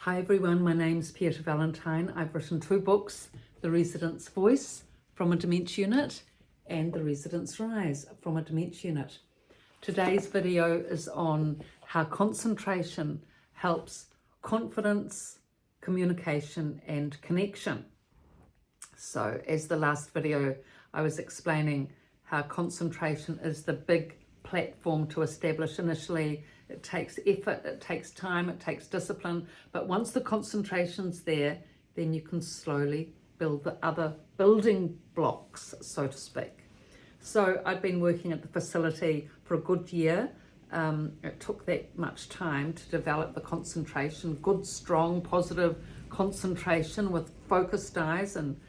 Hi everyone, my name's Pieta Valentine. I've written 2 books, The Resident's Voice from a Dementia Unit and The Resident's Rise from a Dementia Unit. Today's video is on how concentration helps confidence, communication and connection. So as the last video, I was explaining how concentration is the big platform to establish initially. It takes effort, it takes time, it takes discipline, but once the concentration's there, then you can slowly build the other building blocks, so to speak. So I've been working at the facility for a good year. It took that much time to develop the concentration, good, strong, positive concentration with focused eyes and,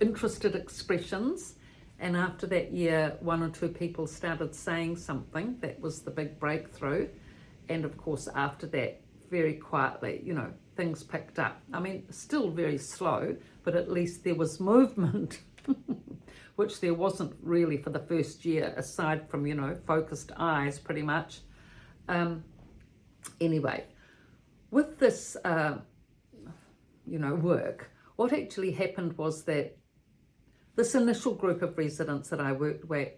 interested expressions. And after that year, 1 or 2 people started saying something. That was the big breakthrough. And of course, after that, very quietly, things picked up. I mean, still very slow, but at least there was movement, which there wasn't really for the first year, aside from, focused eyes pretty much. Anyway, with this, work, what actually happened was that this initial group of residents that I worked with,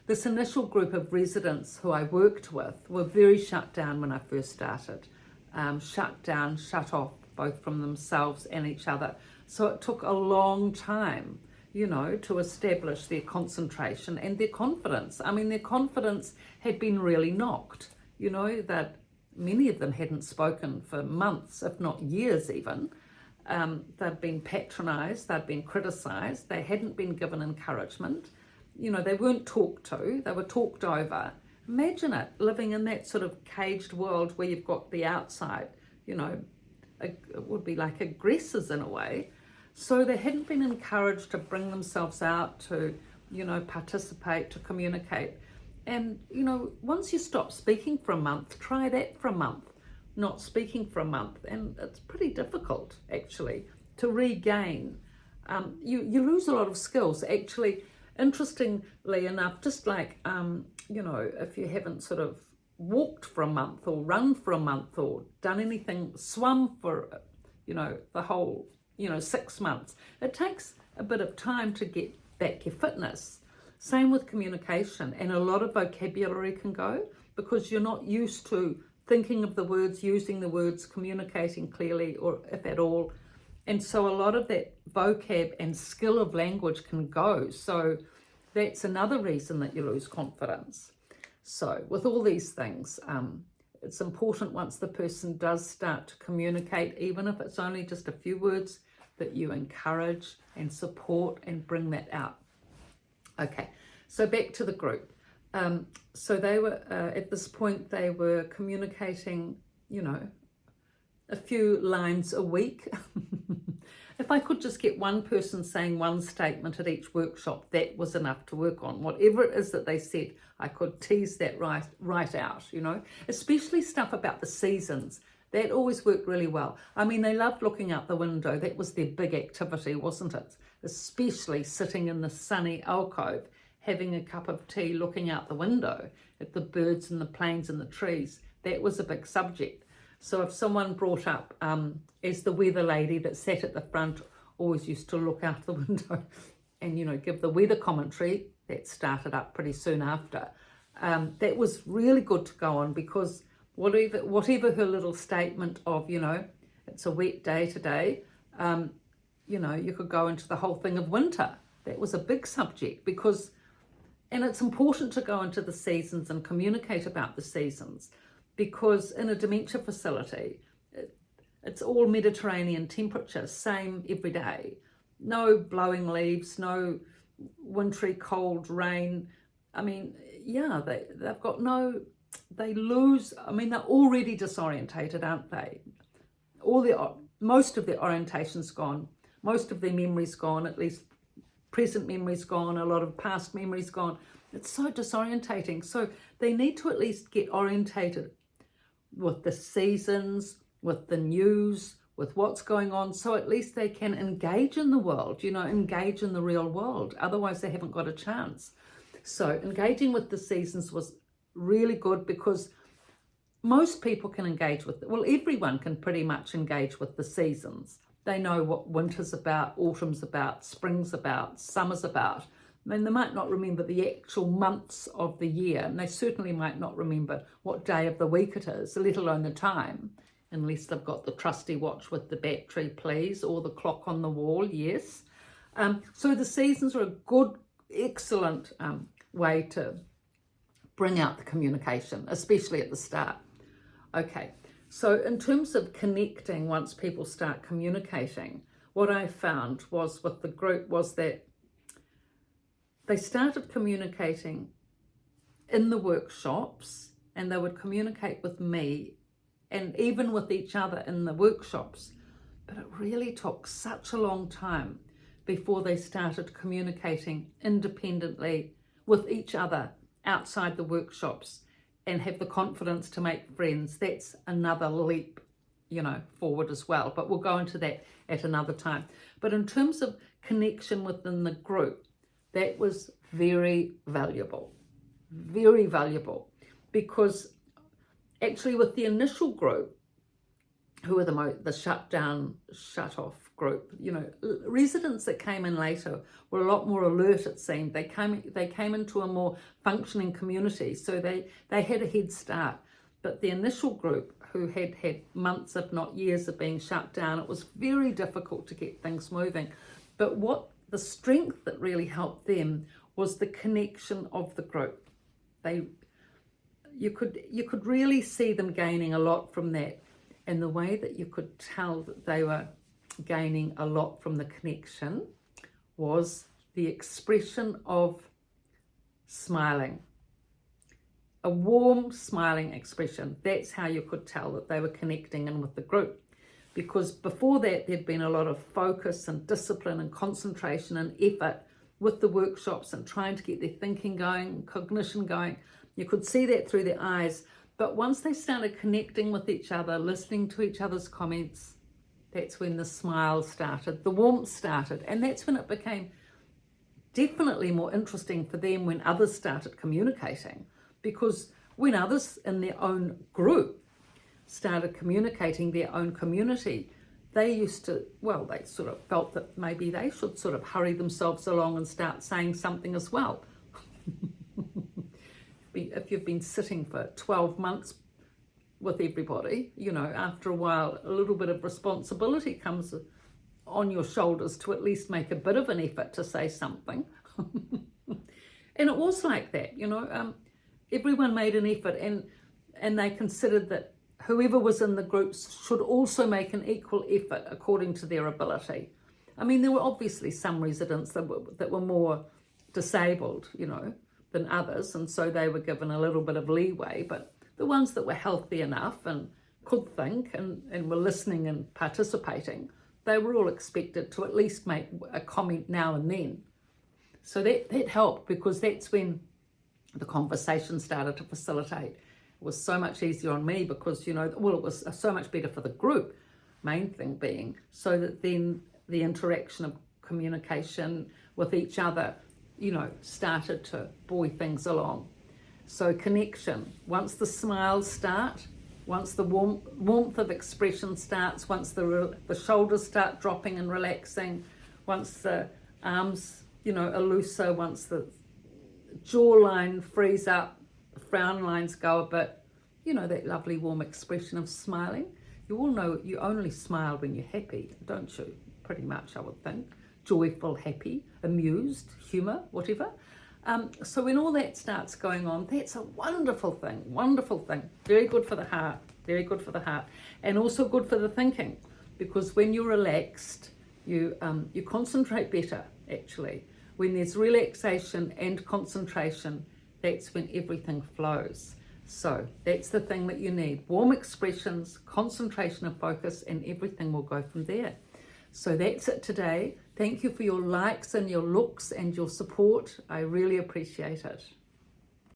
this initial group of residents who I worked with were very shut down when I first started. Shut down, shut off, both from themselves and each other. So it took a long time, to establish their concentration and their confidence. I mean, their confidence had been really knocked, that many of them hadn't spoken for months, if not years even. They'd been patronised, they'd been criticised, they hadn't been given encouragement, they weren't talked to, they were talked over. Imagine it, living in that sort of caged world where you've got the outside, it would be like aggressors in a way. So they hadn't been encouraged to bring themselves out, to, participate, to communicate. And, once you stop speaking for a month, try that for a month. Not speaking for a month, and it's pretty difficult actually to regain. You lose a lot of skills actually. Interestingly enough, just like if you haven't sort of walked for a month or run for a month or done anything, swum for the whole 6 months, it takes a bit of time to get back your fitness. Same with communication, and a lot of vocabulary can go because you're not used to thinking of the words, using the words, communicating clearly, or if at all. And so a lot of that vocab and skill of language can go. So that's another reason that you lose confidence. So with all these things, it's important once the person does start to communicate, even if it's only just a few words, that you encourage and support and bring that out. Okay, so back to the group. So they were, at this point, they were communicating, a few lines a week. If I could just get one person saying one statement at each workshop, that was enough to work on. Whatever it is that they said, I could tease that right out, especially stuff about the seasons. That always worked really well. I mean, they loved looking out the window. That was their big activity, wasn't it? Especially sitting in the sunny alcove, having a cup of tea, looking out the window at the birds and the planes and the trees. That was a big subject. So if someone brought up, as the weather lady that sat at the front always used to look out the window and, give the weather commentary, that started up pretty soon after. That was really good to go on because whatever her little statement of, it's a wet day today, you could go into the whole thing of winter. That was a big subject because, and it's important to go into the seasons and communicate about the seasons because in a dementia facility, it's all Mediterranean temperature, same every day. No blowing leaves, no wintry cold rain. I mean, yeah, they've got they lose, I mean, they're already disorientated, aren't they? Most of their orientation's gone. Most of their memory's gone, at least present memory's gone, a lot of past memory's gone. It's so disorientating. So they need to at least get orientated with the seasons, with the news, with what's going on, so at least they can engage in the world, engage in the real world. Otherwise, they haven't got a chance. So engaging with the seasons was really good because most people can engage with it. Well, everyone can pretty much engage with the seasons. They know what winter's about, autumn's about, spring's about, summer's about. I mean, they might not remember the actual months of the year, and they certainly might not remember what day of the week it is, let alone the time, unless they've got the trusty watch with the battery, please, or the clock on the wall, yes. So the seasons are a good, excellent way to bring out the communication, especially at the start. Okay, so in terms of connecting, once people start communicating, what I found was with the group was that they started communicating in the workshops, and they would communicate with me and even with each other in the workshops. But it really took such a long time before they started communicating independently with each other outside the workshops and have the confidence to make friends. That's another leap, forward as well. But we'll go into that at another time. But in terms of connection within the group, that was very valuable, because actually with the initial group, who were the shut down, shut off group, residents that came in later were a lot more alert, it seemed. They came into a more functioning community, so they had a head start. But the initial group, who had months, if not years, of being shut down, it was very difficult to get things moving. But what the strength that really helped them was the connection of the group. You could really see them gaining a lot from that. And the way that you could tell that they were gaining a lot from the connection was the expression of smiling. A warm, smiling expression. That's how you could tell that they were connecting in with the group. Because before that, there'd been a lot of focus and discipline and concentration and effort with the workshops and trying to get their thinking going, cognition going. You could see that through their eyes. But once they started connecting with each other, listening to each other's comments, that's when the smile started, the warmth started. And that's when it became definitely more interesting for them when others started communicating. Because when others in their own group started communicating their own community, they sort of felt that maybe they should sort of hurry themselves along and start saying something as well. If you've been sitting for 12 months with everybody, after a while, a little bit of responsibility comes on your shoulders to at least make a bit of an effort to say something. And it was like that, everyone made an effort, and they considered that whoever was in the groups should also make an equal effort according to their ability. I mean, there were obviously some residents that were more disabled, than others, and so they were given a little bit of leeway. But the ones that were healthy enough and could think and were listening and participating, they were all expected to at least make a comment now and then. So that helped, because that's when the conversation started to facilitate. It was so much easier on me because, it was so much better for the group, main thing being, so that then the interaction of communication with each other, started to buoy things along. So connection, once the smiles start, once the warmth of expression starts, once the shoulders start dropping and relaxing, once the arms, are looser, once the jawline frees up, the frown lines go a bit, that lovely warm expression of smiling. You all know you only smile when you're happy, don't you? Pretty much, I would think. Joyful, happy, amused, humour, whatever. So when all that starts going on, that's a wonderful thing. Very good for the heart, and also good for the thinking, because when you're relaxed, you concentrate better, actually. When there's relaxation and concentration, that's when everything flows. So that's the thing that you need. Warm expressions, concentration and focus, and everything will go from there. So that's it today. Thank you for your likes and your looks and your support. I really appreciate it.